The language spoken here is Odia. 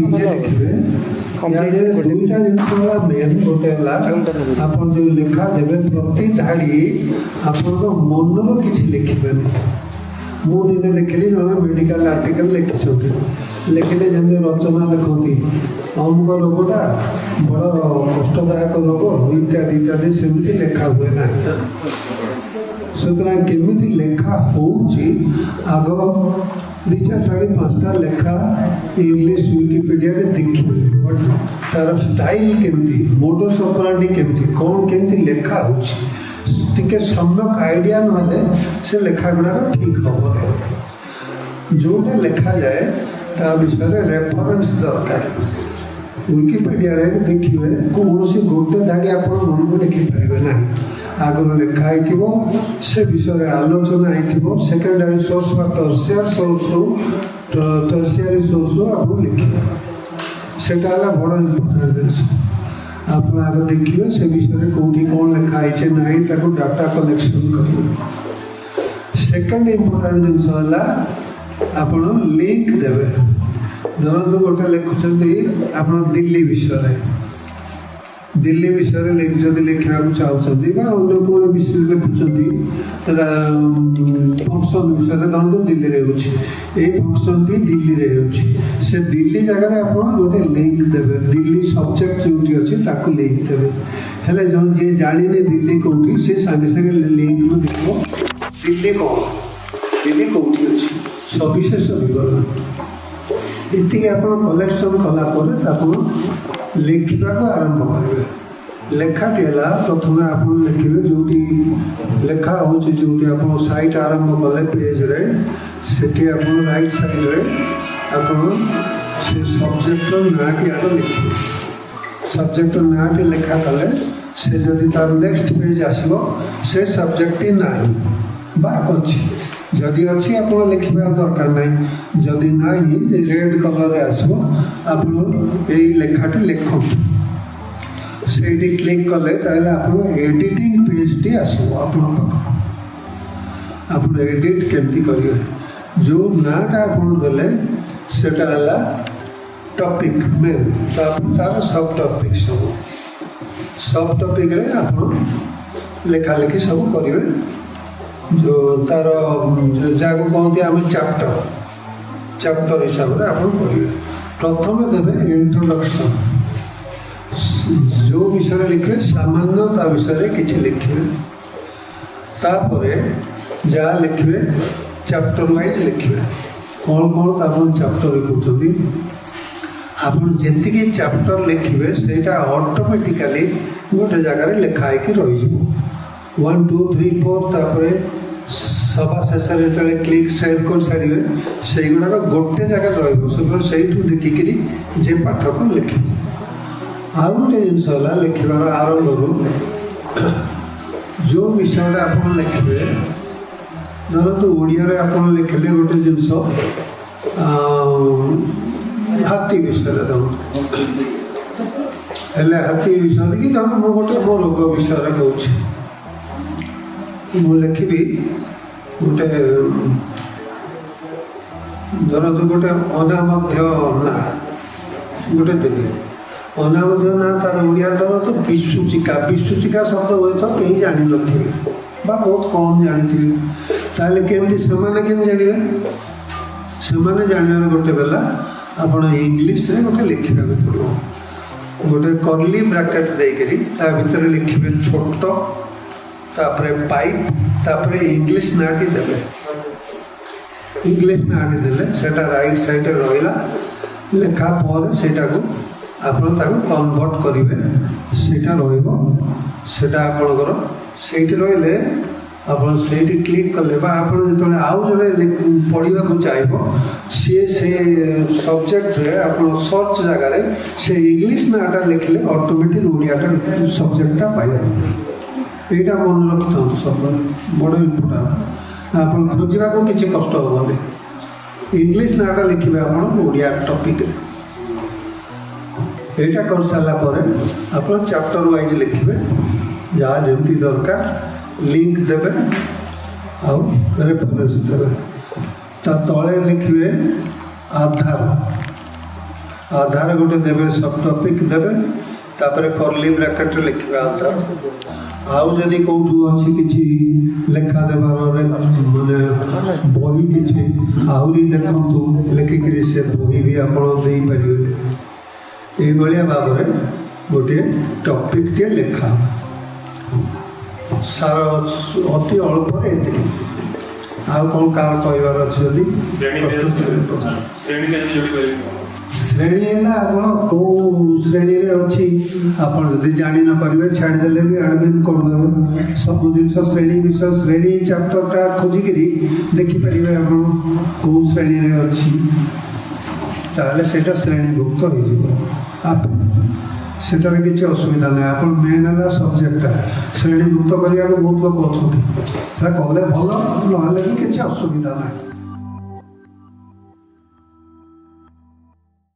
ନିଜେ ଲେଖିବେ। ଦୁଇଟା ଜିନିଷ ହେଲା ମେନ୍, ଗୋଟେ ହେଲା ଆପଣ ଯେଉଁ ଲେଖା ଦେବେ ପ୍ରତି ଧାଡ଼ି ଆପଣଙ୍କ ମନର କିଛି ଲେଖିବେନି। ମୁଁ ଦିନେ ଦେଖିଲି ଜଣେ ମେଡ଼ିକାଲ ଆର୍ଟିକଲ ଲେଖିଛନ୍ତି, ଲେଖିଲେ ଯେମିତି ରଚନା ଲେଖନ୍ତି ଅମୁକ ରୋଗଟା ବଡ଼ କଷ୍ଟଦାୟକ ରୋଗ ଇତ୍ୟାଦି ଇତ୍ୟାଦି, ସେମିତି ଲେଖା ହୁଏ ନାହିଁ। ସୁତରାଂ କେମିତି ଲେଖା ହେଉଛି ଆଗ 2-4-5ଟା ଲେଖା ଇଂଲିଶ ୱିକିପିଡ଼ିଆରେ ଦେଖିବେ, ତାର ଷ୍ଟାଇଲ୍ କେମିତି, ମୋଡସ୍ ଅପରାଣ୍ଡି କେମିତି, କ'ଣ କେମିତି ଲେଖା ହେଉଛି, ଟିକେ ସମ୍ୟକ ଆଇଡ଼ିଆ ନହେଲେ ସେ ଲେଖା ଗୁଡ଼ାକ ଠିକ୍ ହେବ ନାହିଁ। ଯେଉଁଟା ଲେଖାଯାଏ ତା ବିଷୟରେ ରେଫରେନ୍ସ ଦରକାର। ୱିକିପିଡ଼ିଆରେ ଦେଖିବେ କୌଣସି ଗୋଟେ ଧାଡ଼ି ଆପଣ ମନକୁ ଲେଖିପାରିବେ ନାହିଁ। ଆଗରୁ ଲେଖା ହେଇଥିବ, ସେ ବିଷୟରେ ଆଲୋଚନା ହେଇଥିବ, ସେକେଣ୍ଡାରୀ ସୋର୍ସ ବା ଟର୍ସିଆରୀ ସୋର୍ସରୁ ଆପଣ ଲେଖିବେ। ସେଟା ହେଲା ବଡ଼ ଇମ୍ପୋର୍ଟାଣ୍ଟ ଜିନିଷ। ଆପଣ ଆଗ ଦେଖିବେ ସେ ବିଷୟରେ କେଉଁଠି କ'ଣ ଲେଖା ହେଇଛି ନାହିଁ, ତାକୁ ଡାଟା କଲେକ୍ସନ୍ କରିବେ। ସେକେଣ୍ଡ ଇମ୍ପୋର୍ଟାଣ୍ଟ ଜିନିଷ ହେଲା ଆପଣ ଲିଙ୍କ ଦେବେ। ଧରନ୍ତୁ ଗୋଟେ ଲେଖୁଛନ୍ତି ଆପଣ ଦିଲ୍ଲୀ ବିଷୟରେ ଯଦି ଲେଖିବାକୁ ଚାହୁଁଛନ୍ତି ବା ଅନ୍ୟ କେଉଁ ବିଷୟରେ ଲେଖୁଛନ୍ତି, ଫଙ୍କସନ୍ ବିଷୟରେ ଧରନ୍ତୁ ଦିଲ୍ଲୀରେ ହେଉଛି, ଏଇ ଫଙ୍କସନ୍ଟି ଦିଲ୍ଲୀରେ ହେଉଛି, ସେ ଦିଲ୍ଲୀ ଜାଗାରେ ଆପଣ ଗୋଟେ ଲିଙ୍କ ଦେବେ। ଦିଲ୍ଲୀ ସବଜେକ୍ଟ ଯେଉଁଠି ଅଛି ତାକୁ ଲିଙ୍କ ଦେବେ। ହେଲେ ଜଣେ ଯିଏ ଜାଣିନି ଦିଲ୍ଲୀ କେଉଁଠି, ସେ ସାଙ୍ଗେ ସାଙ୍ଗେ ଲିଙ୍କରୁ ଦେଖିବ ଦିଲ୍ଲୀ କ'ଣ, ଦିଲ୍ଲୀ କେଉଁଠି ଅଛି, ସବିଶେଷ ବିବରଣୀ। ଏତିକି ଆପଣ କଲେକ୍ସନ୍ କଲା ପରେ ତାକୁ ଲେଖିବାକୁ ଆରମ୍ଭ କରିବେ। ଲେଖାଟି ହେଲା ପ୍ରଥମେ ଆପଣ ଲେଖିବେ ଯେଉଁଠି ଲେଖା ହେଉଛି, ଯେଉଁଠି ଆପଣ ସାଇଟ୍ ଆରମ୍ଭ କଲେ ପେଜ୍ରେ, ସେଠି ଆପଣ ରାଇଟ୍ ସାଇଡ଼୍ରେ ଆପଣ ସେ ସବଜେକ୍ଟର ନାଁଟି ଆଗ ଲେଖିବେ। ସବଜେକ୍ଟର ନାଁଟି ଲେଖା କଲେ ସେ ଯଦି ତାର ନେକ୍ସଟ ପେଜ୍ ଆସିବ ସେ ସବଜେକ୍ଟଟି ନାହିଁ ବା ଅଛି, ଯଦି ଅଛି ଆପଣ ଲେଖିବା ଦରକାର ନାହିଁ, ଯଦି ନାହିଁ ରେଡ୍ କଲର୍ରେ ଆସିବ, ଆପଣ ଏଇ ଲେଖାଟି ଲେଖନ୍ତୁ। ସେଇଠି କ୍ଲିକ୍ କଲେ ତାହେଲେ ଆପଣ ଏଡ଼ିଟିଂ ପେଜ୍ଟି ଆସିବ ଆପଣଙ୍କ ପାଖକୁ। ଆପଣ ଏଡ଼ିଟ୍ କେମିତି କରିବେ, ଯେଉଁ ନାଁଟା ଆପଣ ଦେଲେ ସେଟା ହେଲା ଟପିକ୍ ମେନ୍, ତାପରେ ତାର ସବ୍ ଟପିକ୍ ସବୁ, ସବ୍ ଟପିକ୍ରେ ଆପଣ ଲେଖାଲେଖି ସବୁ କରିବେ। ଯେଉଁ ତାର ଯାହାକୁ କହନ୍ତି ଆମେ ଚାପ୍ଟର ହିସାବରେ ଆପଣ କରିବେ। ପ୍ରଥମେ ଦେବେ ଇଣ୍ଟ୍ରୋଡକ୍ସନ୍, ଯେଉଁ ବିଷୟରେ ଲେଖିବେ ସାମାନ୍ୟ ତା ବିଷୟରେ କିଛି ଲେଖିବେ। ତାପରେ ଯାହା ଲେଖିବେ ଚାପ୍ଟର ୱାଇଜ୍ ଲେଖିବେ, କ'ଣ ଆପଣ ଚାପ୍ଟର ଲେଖୁଛନ୍ତି। ଆପଣ ଯେତିକି ଚାପ୍ଟର ଲେଖିବେ ସେଇଟା ଅଟୋମେଟିକାଲି ଗୋଟେ ଜାଗାରେ ଲେଖା ହେଇକି ରହିଯିବ। 1, 2, 3, 4 ତାପରେ ସଭା ଶେଷରେ ଯେତେବେଳେ କ୍ଲିକ୍ ସେଭ୍ କରିସାରିବେ ସେଇଗୁଡ଼ାକ ଗୋଟେ ଜାଗାରେ ରହିବ। ସେତେବେଳେ ସେଇଠୁ ଦେଖିକିରି ଯେ ପାଠକ ଲେଖିବ। ଆଉ ଗୋଟେ ଜିନିଷ ହେଲା ଲେଖିବାର ଆରମ୍ଭରୁ ଯେଉଁ ବିଷୟରେ ଆପଣ ଲେଖିବେ, ଧରନ୍ତୁ ଓଡ଼ିଆରେ ଆପଣ ଲେଖିଲେ ଗୋଟେ ଜିନିଷ ହାତୀ ବିଷୟରେ, ଧରନ୍ତୁ ହେଲେ ହାତୀ ବିଷୟରେ କି ଧରନ୍ତୁ ମୁଁ ଗୋଟେ ମୋ ରୋଗ ବିଷୟରେ କହୁଛି, ମୁଁ ଲେଖିବି ଗୋଟେ ଧରନ୍ତୁ ଗୋଟେ ଅନାମଧ୍ୟ ନାଁ ଗୋଟେ ଦେବି। ଅନାମଧ୍ୟ ନାଁ ତାର ଓଡ଼ିଆରେ ଧରନ୍ତୁ ବିଶ୍ୱଚିକା ଶବ୍ଦ ହୁଏତ କେହି ଜାଣିନଥିବେ ବା ବହୁତ କମ୍ ଜାଣିଥିବେ। ତାହେଲେ କେମିତି ସେମାନେ କେମିତି ଜାଣିବେ? ସେମାନେ ଜାଣିବାର ଗୋଟେ ବେଲା ଆପଣ ଇଂଲିଶରେ ଗୋଟେ ଲେଖିବାକୁ ପଡ଼ିବ। ଗୋଟେ କର୍ଲି ବ୍ରାକେଟ୍ ଦେଇକରି ତା ଭିତରେ ଲେଖିବେ ଛୋଟ, ତାପରେ ପାଇପ୍, ତାପରେ ଇଂଲିଶ ନାଁଟି ଦେବେ। ଇଂଲିଶ ନାଁଟି ଦେଲେ ସେଇଟା ରାଇଟ୍ ସାଇଡ଼୍ରେ ରହିଲା। ଲେଖା ପରେ ସେଇଟାକୁ ଆପଣ ତାକୁ କନଭର୍ଟ କରିବେ, ସେଇଟା ରହିବ। ସେଇଟା ଆପଣଙ୍କର ସେଇଠି ରହିଲେ ଆପଣ ସେଇଠି କ୍ଲିକ୍ କଲେ ବା ଆପଣ ଯେତେବେଳେ ଆଉ ଜଣେ ପଢ଼ିବାକୁ ଚାହିଁବ ସିଏ ସେ ସବଜେକ୍ଟରେ ଆପଣ ସର୍ଚ୍ଚ ଜାଗାରେ ସେ ଇଂଲିଶ ନାଁଟା ଲେଖିଲେ ଅଟୋମେଟିକ୍ ଓଡ଼ିଆଟା ସବଜେକ୍ଟଟା ପାଇବ। এইটা মনে ରଖିଥାନ୍ତୁ ସବୁବେଳେ, ବଡ଼ ଇମ୍ପୋର୍ଟାଣ୍ଟ। ଆପଣ ଖୋଜିବାକୁ କିଛି କଷ୍ଟ ହେବନି। ଇଂଲିଶ ନାଁଟା ଲେଖିବେ ଆପଣ ଓଡ଼ିଆ ଟପିକ୍ରେ। এইটা କରିସାରିଲା ପରେ ଆପଣ ଚାପ୍ଟର ୱାଇଜ୍ ଲେଖିବେ, ଯାହା ଯେମିତି ଦରକାର ଲିଙ୍କ ଦେବେ ଆଉ ରେଫରେନ୍ସ ଦେବେ। ତା ତଳେ ଲେଖିବେ आधार गोटे देवे सब टॉपिक देवे तापर कर्ली ब्रैकेट लिखिबे आधार आउ जदि कौठू अच्छी किसी लेखा देवार माने बही किसी आहरी देखु लिखिक से बही भी आप पारे ये भाव में गोटे टॉपिक टे लेखा सार अति अल्प आउ कौन कार कहबार अच्छी श्रेणी है आप कौ श्रेणी अच्छी आपड़ी जानी न पारे छाड़देले भी एडमिन करदे सब जिन श्रेणी विषय श्रेणी चैप्टरटा खोजिक देखिपारे आप कौ श्रेणी अच्छी ताहले सेटा श्रेणीभुक्त हो सेटार किसी असुविधा ना आप मेन है सब्जेक्टा श्रेणीभुक्त करने को बहुत लोग अच्छा कले भल ना किसी असुविधा ना।